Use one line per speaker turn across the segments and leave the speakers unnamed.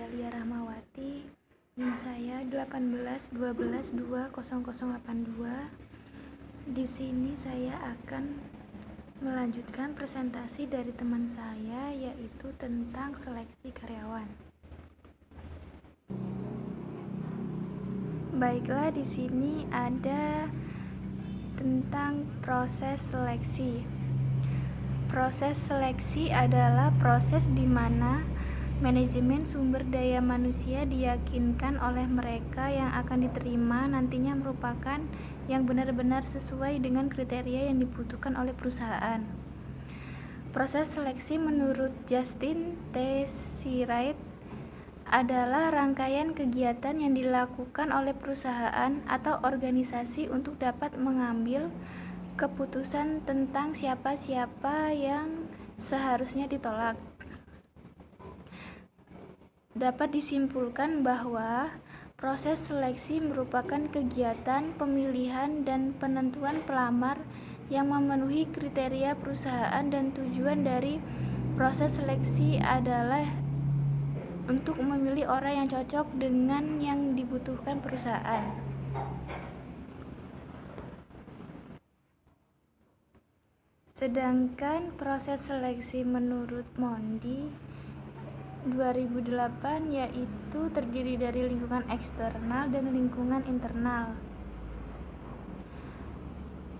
Lia Rahmawati, NIM saya 1812122082. Di sini saya akan melanjutkan presentasi dari teman saya, yaitu tentang seleksi karyawan. Baiklah, di sini ada tentang proses seleksi. Proses seleksi adalah proses di mana manajemen sumber daya manusia diyakinkan oleh mereka yang akan diterima nantinya merupakan yang benar-benar sesuai dengan kriteria yang dibutuhkan oleh perusahaan. Proses seleksi menurut Justin T. Searight adalah rangkaian kegiatan yang dilakukan oleh perusahaan atau organisasi untuk dapat mengambil keputusan tentang siapa-siapa yang seharusnya ditolak. Dapat disimpulkan bahwa proses seleksi merupakan kegiatan pemilihan dan penentuan pelamar yang memenuhi kriteria perusahaan, dan tujuan dari proses seleksi adalah untuk memilih orang yang cocok dengan yang dibutuhkan perusahaan. Sedangkan proses seleksi menurut Mondi 2008 yaitu terdiri dari lingkungan eksternal dan lingkungan internal,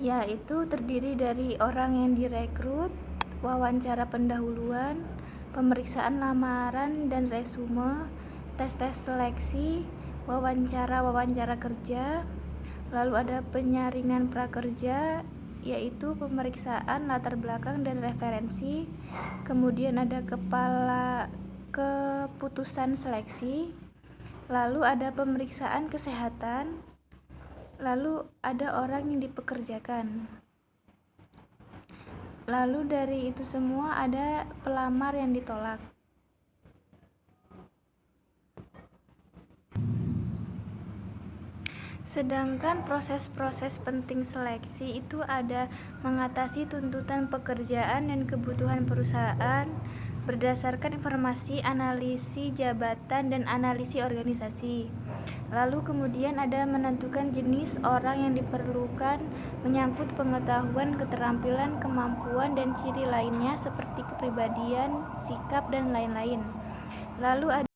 yaitu terdiri dari orang yang direkrut, wawancara pendahuluan, pemeriksaan lamaran dan resume, tes-tes seleksi, wawancara kerja, lalu ada penyaringan prakerja, yaitu pemeriksaan latar belakang dan referensi, kemudian ada kepala keputusan seleksi, lalu ada pemeriksaan kesehatan, lalu ada orang yang dipekerjakan. Lalu dari itu semua ada pelamar yang ditolak. Sedangkan proses-proses penting seleksi itu ada mengatasi tuntutan pekerjaan dan kebutuhan perusahaan berdasarkan informasi analisi jabatan dan analisis organisasi. Lalu kemudian ada menentukan jenis orang yang diperlukan menyangkut pengetahuan, keterampilan, kemampuan, dan ciri lainnya seperti kepribadian, sikap, dan lain-lain. Lalu ada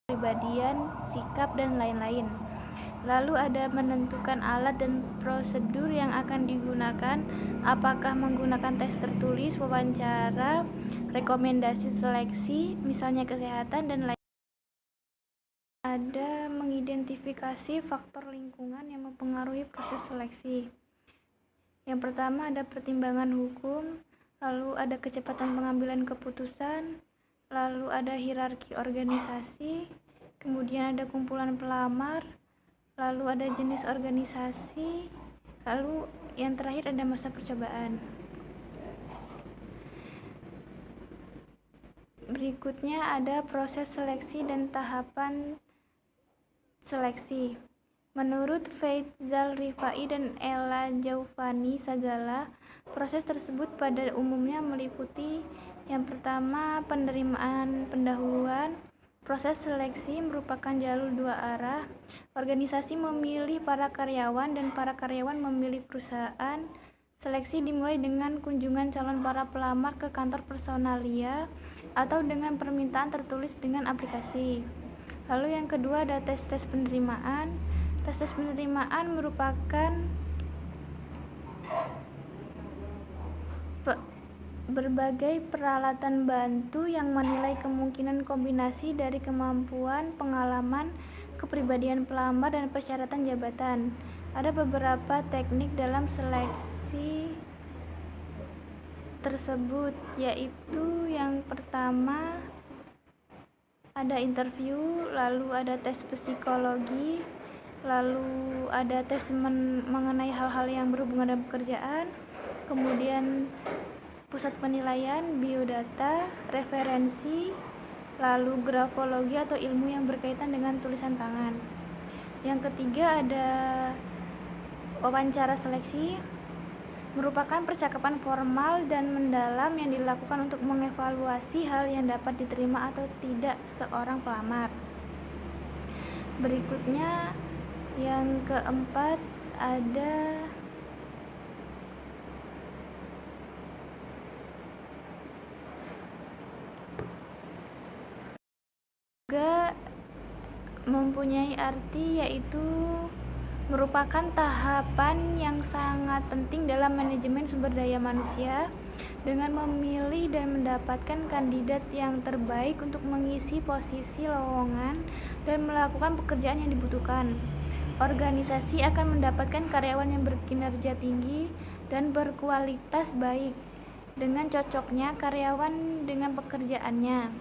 kepribadian, sikap, dan lain-lain. Lalu ada menentukan alat dan prosedur yang akan digunakan, apakah menggunakan tes tertulis, wawancara, rekomendasi seleksi, misalnya kesehatan, dan lain. Ada mengidentifikasi faktor lingkungan yang mempengaruhi proses seleksi. Yang pertama ada pertimbangan hukum, lalu ada kecepatan pengambilan keputusan, lalu ada hierarki organisasi, kemudian ada kumpulan pelamar, lalu ada jenis organisasi, lalu yang terakhir ada masa percobaan. Berikutnya ada proses seleksi dan tahapan seleksi. Menurut Faizal Rifai dan Ella Jaufani Sagala, proses tersebut pada umumnya meliputi yang pertama penerimaan pendahuluan. Proses seleksi merupakan jalur dua arah. Organisasi memilih para karyawan dan para karyawan memilih perusahaan. Seleksi dimulai dengan kunjungan calon para pelamar ke kantor personalia atau dengan permintaan tertulis dengan aplikasi. Lalu yang kedua ada tes-tes penerimaan. Tes-tes penerimaan merupakan berbagai peralatan bantu yang menilai kemungkinan kombinasi dari kemampuan, pengalaman, kepribadian pelamar, dan persyaratan jabatan. Ada beberapa teknik dalam seleksi tersebut, yaitu yang pertama ada interview, lalu ada tes psikologi, lalu ada tes mengenai hal-hal yang berhubungan dengan pekerjaan, kemudian pusat penilaian, biodata, referensi, lalu grafologi atau ilmu yang berkaitan dengan tulisan tangan. Yang ketiga ada wawancara seleksi, merupakan percakapan formal dan mendalam yang dilakukan untuk mengevaluasi hal yang dapat diterima atau tidak seorang pelamar. Berikutnya yang keempat ada juga mempunyai arti, yaitu merupakan tahapan yang sangat penting dalam manajemen sumber daya manusia dengan memilih dan mendapatkan kandidat yang terbaik untuk mengisi posisi lowongan dan melakukan pekerjaan yang dibutuhkan. Organisasi akan mendapatkan karyawan yang berkinerja tinggi dan berkualitas baik dengan cocoknya karyawan dengan pekerjaannya.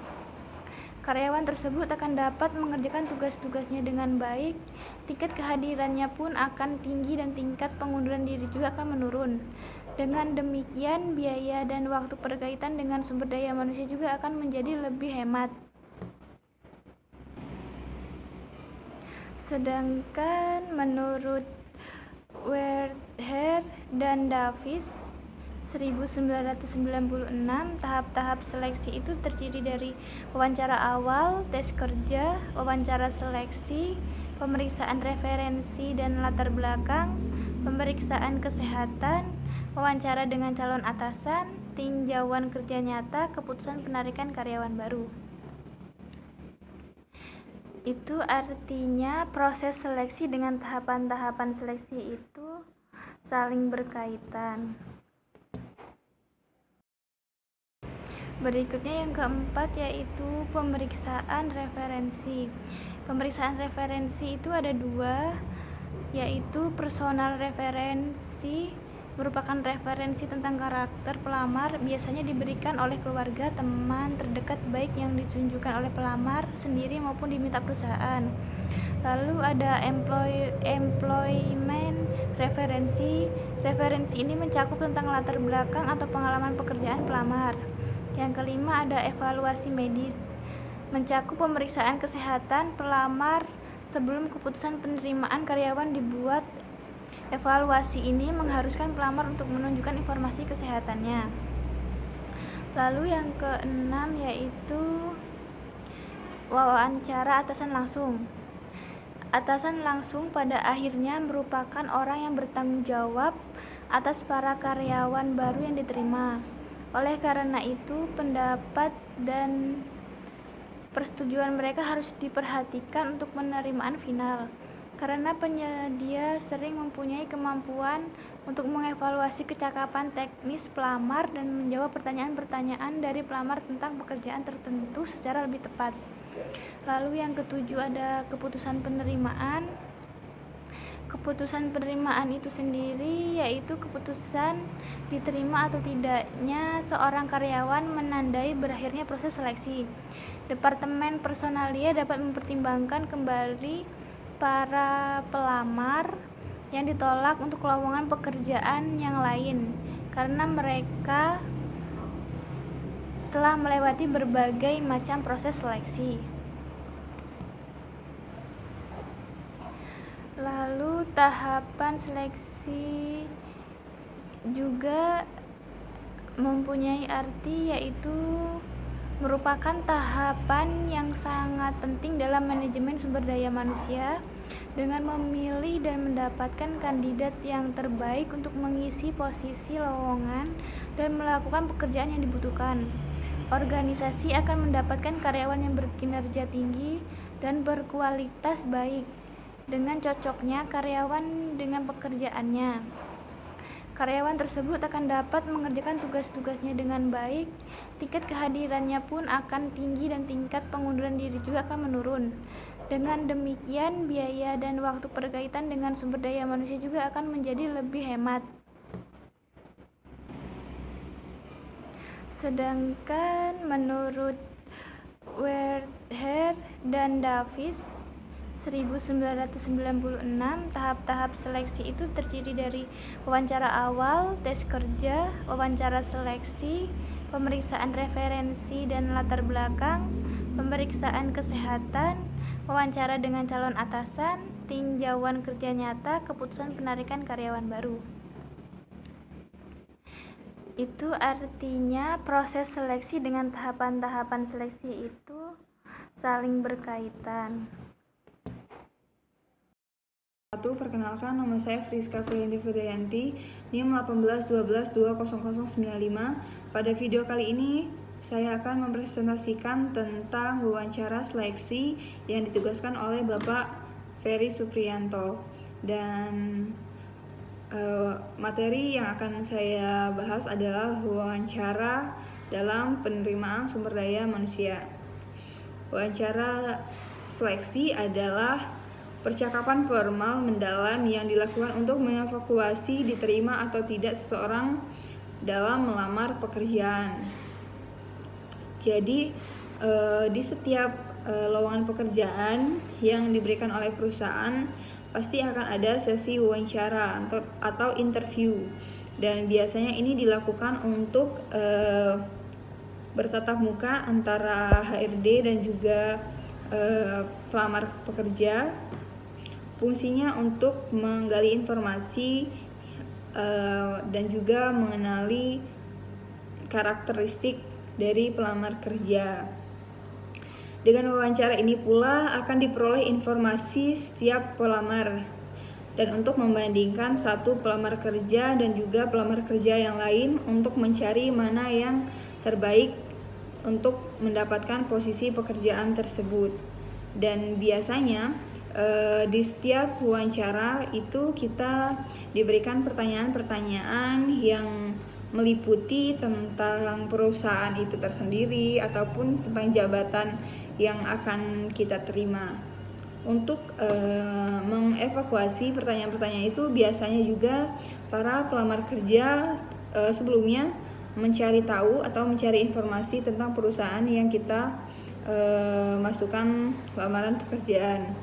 Karyawan tersebut akan dapat mengerjakan tugas-tugasnya dengan baik, tingkat kehadirannya pun akan tinggi dan tingkat pengunduran diri juga akan menurun. Dengan demikian, biaya dan waktu berkaitan dengan sumber daya manusia juga akan menjadi lebih hemat. Sedangkan menurut Werther dan Davis 1996, tahap-tahap seleksi itu terdiri dari wawancara awal, tes kerja, wawancara seleksi, pemeriksaan referensi dan latar belakang, pemeriksaan kesehatan, wawancara dengan calon atasan, tinjauan kerja nyata, keputusan penarikan karyawan baru. Itu artinya proses seleksi dengan tahapan-tahapan seleksi itu saling berkaitan. Berikutnya yang keempat yaitu pemeriksaan referensi. Pemeriksaan referensi itu ada dua, yaitu personal referensi, merupakan referensi tentang karakter pelamar, biasanya diberikan oleh keluarga, teman terdekat baik yang ditunjukkan oleh pelamar sendiri maupun diminta perusahaan. Lalu ada employment referensi. Referensi ini mencakup tentang latar belakang atau pengalaman pekerjaan pelamar. Yang kelima ada evaluasi medis, mencakup pemeriksaan kesehatan pelamar sebelum keputusan penerimaan karyawan dibuat. Evaluasi ini mengharuskan pelamar untuk menunjukkan informasi kesehatannya. Lalu yang keenam yaitu wawancara atasan langsung. Atasan langsung pada akhirnya merupakan orang yang bertanggung jawab atas para karyawan baru yang diterima. Oleh karena itu, pendapat dan persetujuan mereka harus diperhatikan untuk penerimaan final, karena penyedia sering mempunyai kemampuan untuk mengevaluasi kecakapan teknis pelamar dan menjawab pertanyaan-pertanyaan dari pelamar tentang pekerjaan tertentu secara lebih tepat. Lalu yang ketujuh ada keputusan penerimaan. Keputusan penerimaan itu sendiri yaitu keputusan diterima atau tidaknya seorang karyawan menandai berakhirnya proses seleksi. Departemen personalia dapat mempertimbangkan kembali para pelamar yang ditolak untuk lowongan pekerjaan yang lain karena mereka telah melewati berbagai macam proses seleksi. Lalu tahapan seleksi juga mempunyai arti, yaitu merupakan tahapan yang sangat penting dalam manajemen sumber daya manusia dengan memilih dan mendapatkan kandidat yang terbaik untuk mengisi posisi lowongan dan melakukan pekerjaan yang dibutuhkan. Organisasi akan mendapatkan karyawan yang berkinerja tinggi dan berkualitas baik dengan cocoknya karyawan dengan pekerjaannya. Karyawan tersebut akan dapat mengerjakan tugas-tugasnya dengan baik, tingkat kehadirannya pun akan tinggi dan tingkat pengunduran diri juga akan menurun. Dengan demikian, biaya dan waktu berkaitan dengan sumber daya manusia juga akan menjadi lebih hemat. Sedangkan menurut Werther dan Davis 1996, tahap-tahap seleksi itu terdiri dari wawancara awal, tes kerja, wawancara seleksi, pemeriksaan referensi dan latar belakang, pemeriksaan kesehatan, wawancara dengan calon atasan, tinjauan kerja nyata, keputusan penarikan karyawan baru. Itu artinya proses seleksi dengan tahapan-tahapan seleksi itu saling berkaitan.
Perkenalkan, nama saya Friska Filiandi Fidayanti, NIM 1812200095. Pada video kali ini saya akan mempresentasikan tentang wawancara seleksi yang ditugaskan oleh Bapak Ferry Supriyanto. Dan materi yang akan saya bahas adalah wawancara dalam penerimaan sumber daya manusia. Wawancara seleksi adalah percakapan formal mendalam yang dilakukan untuk mengevaluasi diterima atau tidak seseorang dalam melamar pekerjaan. Jadi di setiap lowongan pekerjaan yang diberikan oleh perusahaan pasti akan ada sesi wawancara atau interview, dan biasanya ini dilakukan untuk bertatap muka antara HRD dan juga pelamar pekerja. Fungsinya untuk menggali informasi dan juga mengenali karakteristik dari pelamar kerja. Dengan wawancara ini pula akan diperoleh informasi setiap pelamar, dan untuk membandingkan satu pelamar kerja dan juga pelamar kerja yang lain untuk mencari mana yang terbaik untuk mendapatkan posisi pekerjaan tersebut. Dan biasanya di setiap wawancara itu kita diberikan pertanyaan-pertanyaan yang meliputi tentang perusahaan itu tersendiri ataupun tentang jabatan yang akan kita terima. Untuk mengevakuasi pertanyaan-pertanyaan itu biasanya juga para pelamar kerja sebelumnya mencari tahu atau mencari informasi tentang perusahaan yang kita masukkan lamaran pekerjaan.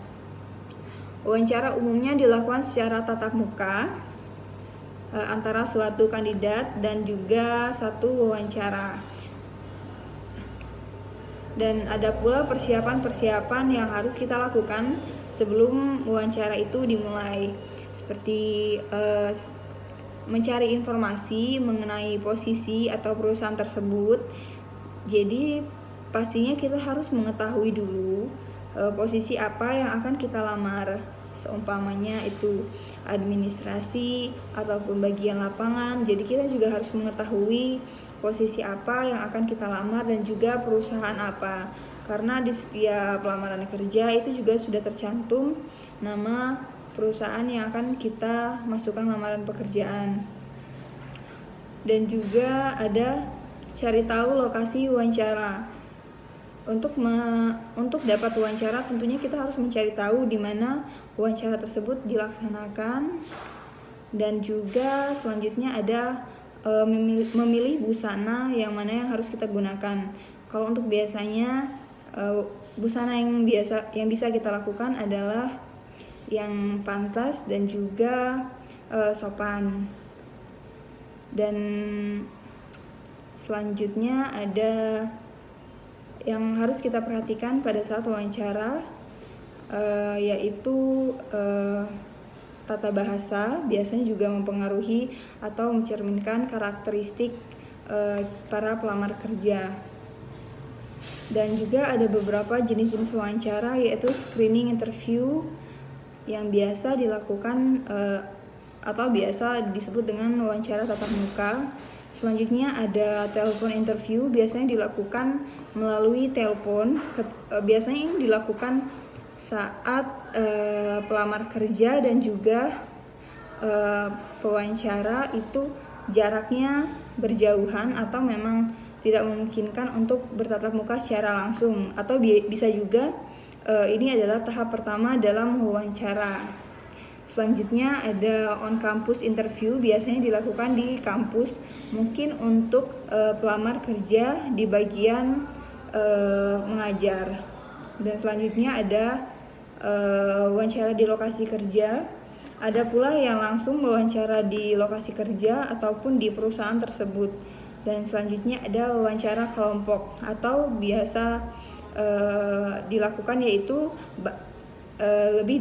Wawancara umumnya dilakukan secara tatap muka antara suatu kandidat dan juga satu wawancara. Dan ada pula persiapan-persiapan yang harus kita lakukan sebelum wawancara itu dimulai, seperti mencari informasi mengenai posisi atau perusahaan tersebut. Jadi pastinya kita harus mengetahui dulu posisi apa yang akan kita lamar, seumpamanya itu administrasi ataupun bagian lapangan. Jadi kita juga harus mengetahui posisi apa yang akan kita lamar dan juga perusahaan apa, karena di setiap lamaran kerja itu juga sudah tercantum nama perusahaan yang akan kita masukkan lamaran pekerjaan. Dan juga ada cari tahu lokasi wawancara. Untuk dapat wawancara tentunya kita harus mencari tahu di mana wawancara tersebut dilaksanakan, dan juga selanjutnya ada memilih busana yang mana yang harus kita gunakan. Kalau untuk biasanya busana yang bisa kita lakukan adalah yang pantas dan juga sopan. Dan selanjutnya ada yang harus kita perhatikan pada saat wawancara, yaitu tata bahasa biasanya juga mempengaruhi atau mencerminkan karakteristik para pelamar kerja. Dan juga ada beberapa jenis-jenis wawancara, yaitu screening interview yang biasa dilakukan atau biasa disebut dengan wawancara tatap muka. Selanjutnya ada telepon interview, biasanya dilakukan melalui telepon. Biasanya ini dilakukan saat pelamar kerja dan juga pewawancara itu jaraknya berjauhan atau memang tidak memungkinkan untuk bertatap muka secara langsung, atau bisa juga ini adalah tahap pertama dalam wawancara. Selanjutnya ada on-campus interview, biasanya dilakukan di kampus, mungkin untuk pelamar kerja di bagian mengajar. Dan selanjutnya ada wawancara di lokasi kerja. Ada pula yang langsung wawancara di lokasi kerja ataupun di perusahaan tersebut. Dan selanjutnya ada wawancara kelompok atau biasa dilakukan, yaitu lebih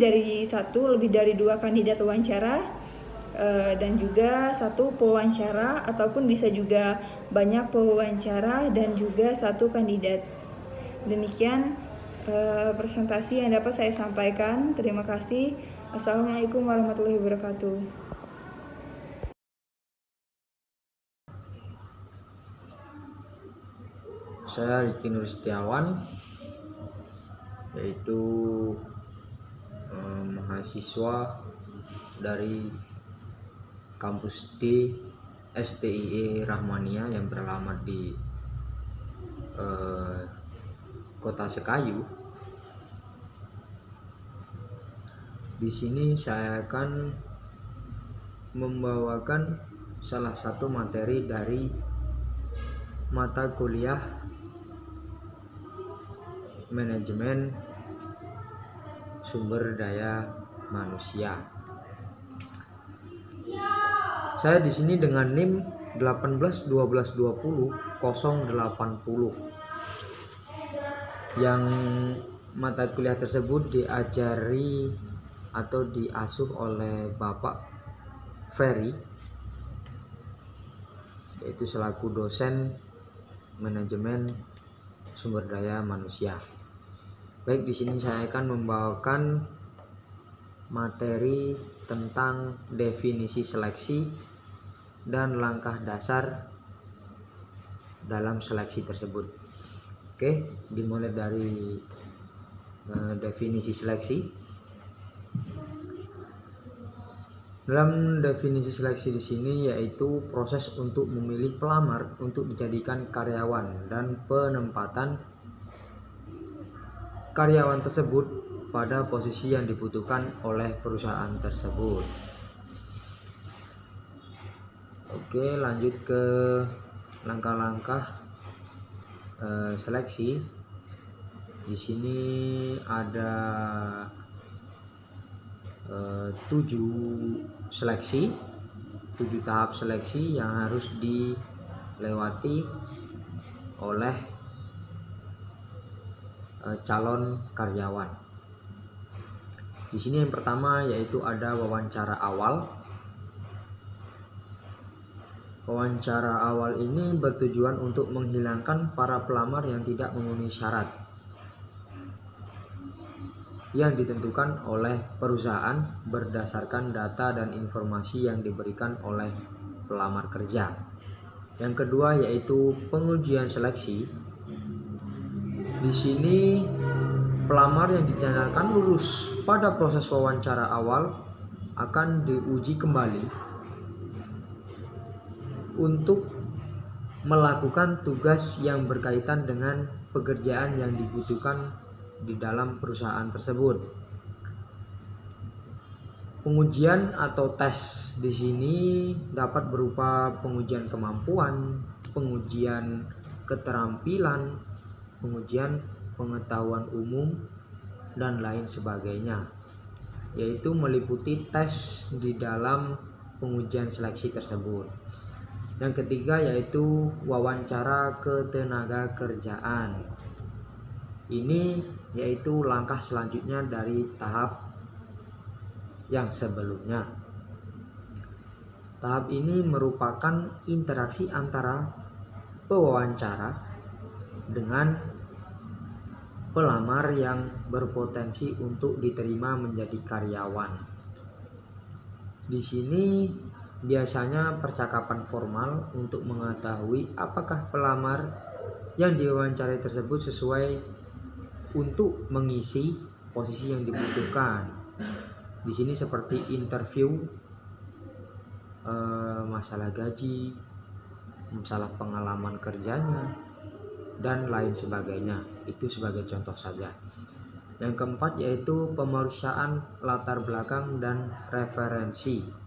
dari 2 kandidat wawancara dan juga 1 pewawancara ataupun bisa juga banyak pewawancara dan juga 1 kandidat. Demikian presentasi yang dapat saya sampaikan. Terima kasih. Assalamualaikum warahmatullahi wabarakatuh.
Saya Riki Nur Setiawan, yaitu mahasiswa dari kampus D STIE Rahmania yang beralamat di Kota Sekayu. Di sini saya akan membawakan salah satu materi dari mata kuliah Manajemen Sumber Daya Manusia. Saya di sini dengan NIM 181220 080. Yang mata kuliah tersebut diajari atau diasuh oleh Bapak Ferry, yaitu selaku dosen Manajemen Sumber Daya Manusia. Baik, di sini saya akan membawakan materi tentang definisi seleksi dan langkah dasar dalam seleksi tersebut. Oke, dimulai dari definisi seleksi. Dalam definisi seleksi di sini yaitu proses untuk memilih pelamar untuk dijadikan karyawan dan penempatan karyawan tersebut pada posisi yang dibutuhkan oleh perusahaan tersebut. Oke, lanjut ke langkah-langkah seleksi. Di sini ada 7 seleksi, 7 tahap seleksi yang harus dilewati oleh calon karyawan. Di sini yang pertama yaitu ada wawancara awal. Wawancara awal ini bertujuan untuk menghilangkan para pelamar yang tidak memenuhi syarat yang ditentukan oleh perusahaan berdasarkan data dan informasi yang diberikan oleh pelamar kerja. Yang kedua yaitu pengujian seleksi. Di sini pelamar yang dinyatakan lulus pada proses wawancara awal akan diuji kembali untuk melakukan tugas yang berkaitan dengan pekerjaan yang dibutuhkan di dalam perusahaan tersebut. Pengujian atau tes di sini dapat berupa pengujian kemampuan, pengujian keterampilan, pengujian pengetahuan umum, dan lain sebagainya, yaitu meliputi tes di dalam pengujian seleksi tersebut. Yang ketiga yaitu wawancara ketenaga kerjaan. Ini yaitu langkah selanjutnya dari tahap yang sebelumnya. Tahap ini merupakan interaksi antara pewawancara dengan pelamar yang berpotensi untuk diterima menjadi karyawan. Di sini biasanya percakapan formal untuk mengetahui apakah pelamar yang diwawancarai tersebut sesuai untuk mengisi posisi yang dibutuhkan. Di sini seperti interview, masalah gaji, masalah pengalaman kerjanya, dan lain sebagainya. Itu sebagai contoh saja. Yang keempat yaitu pemeriksaan latar belakang dan referensi.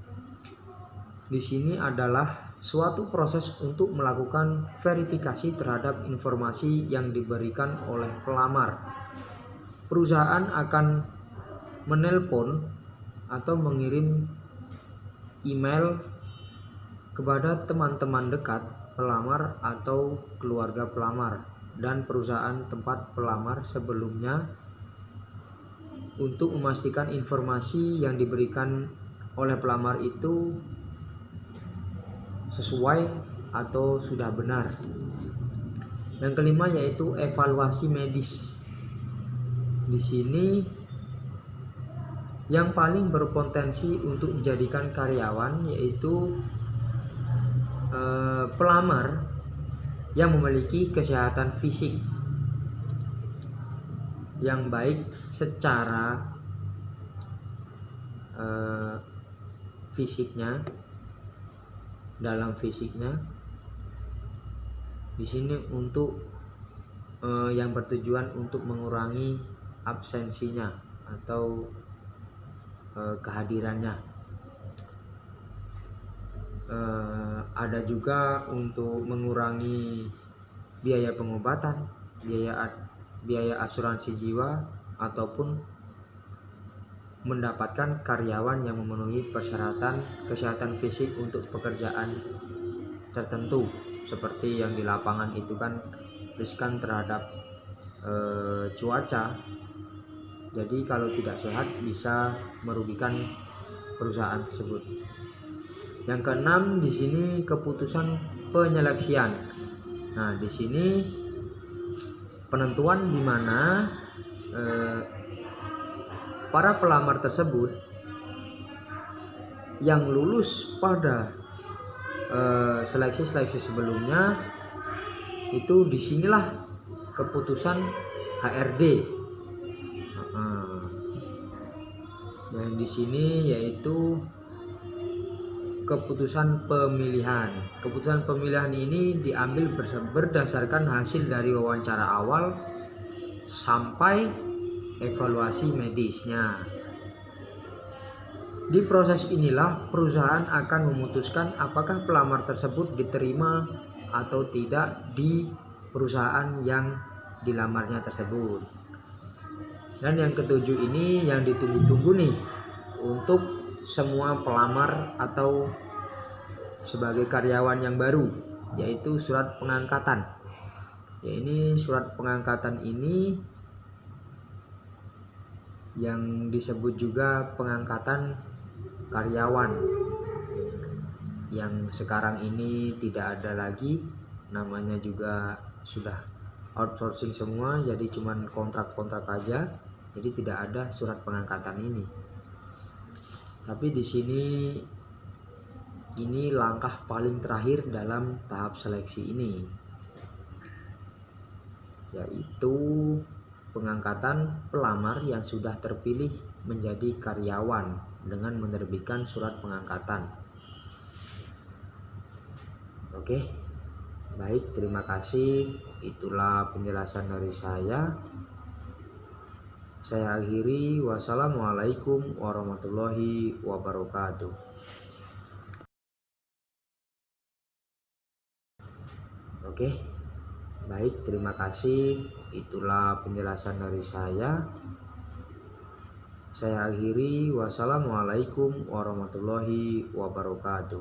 Di sini adalah suatu proses untuk melakukan verifikasi terhadap informasi yang diberikan oleh pelamar. Perusahaan akan menelpon atau mengirim email kepada teman-teman dekat pelamar atau keluarga pelamar dan perusahaan tempat pelamar sebelumnya untuk memastikan informasi yang diberikan oleh pelamar itu sesuai atau sudah benar. Yang kelima yaitu evaluasi medis. Di sini yang paling berpotensi untuk dijadikan karyawan yaitu pelamar yang memiliki kesehatan fisik yang baik secara fisiknya, dalam fisiknya. Di sini untuk yang bertujuan untuk mengurangi absensinya atau kehadirannya. Ada juga untuk mengurangi biaya pengobatan, biaya asuransi jiwa, ataupun mendapatkan karyawan yang memenuhi persyaratan kesehatan fisik untuk pekerjaan tertentu, seperti yang di lapangan itu kan riskan terhadap cuaca. Jadi kalau tidak sehat bisa merugikan perusahaan tersebut. Yang keenam di sini keputusan penyeleksian. Nah, di sini penentuan di mana para pelamar tersebut yang lulus pada seleksi sebelumnya itu disinilah keputusan HRD. Yang di sini yaitu keputusan pemilihan. Keputusan pemilihan ini diambil berdasarkan hasil dari wawancara awal sampai evaluasi medisnya. Di proses inilah perusahaan akan memutuskan apakah pelamar tersebut diterima atau tidak di perusahaan yang dilamarnya tersebut. Dan yang ketujuh ini yang ditunggu-tunggu nih untuk semua pelamar atau sebagai karyawan yang baru, yaitu surat pengangkatan. Ya, ini surat pengangkatan ini yang disebut juga pengangkatan karyawan, yang sekarang ini tidak ada lagi, namanya juga sudah outsourcing semua, jadi cuman kontrak-kontrak aja, jadi tidak ada surat pengangkatan ini. Tapi di sini ini langkah paling terakhir dalam tahap seleksi ini, yaitu pengangkatan pelamar yang sudah terpilih menjadi karyawan dengan menerbitkan surat pengangkatan. Oke, baik, terima kasih. Itulah penjelasan dari saya. Saya akhiri. Wassalamualaikum warahmatullahi wabarakatuh. Oke, baik, terima kasih. Itulah penjelasan dari saya. Saya akhiri. Wassalamualaikum warahmatullahi wabarakatuh.